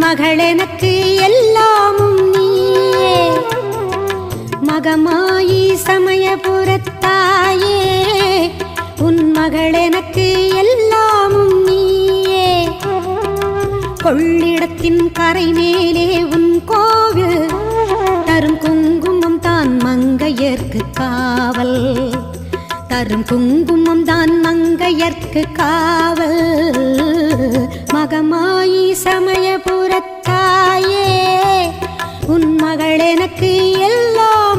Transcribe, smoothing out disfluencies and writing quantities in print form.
மகள் எனக்கு எல்லாமும் நீயே. மகமாயி சமயபுரத்தாயே, உன் மகள் எனக்கு எல்லாமும் நீயே. கொள்ளிடத்தின் கரை மேலே உன் கோவில், தரும் குங்குமம் தான் மங்கையர்க்கு காவல். தரும் குங்குமம் தான் மங்கையர்க்கு காவல். மகமாயி சமயபுரத்தாயே, உன் மகள் எனக்கு எல்லாம்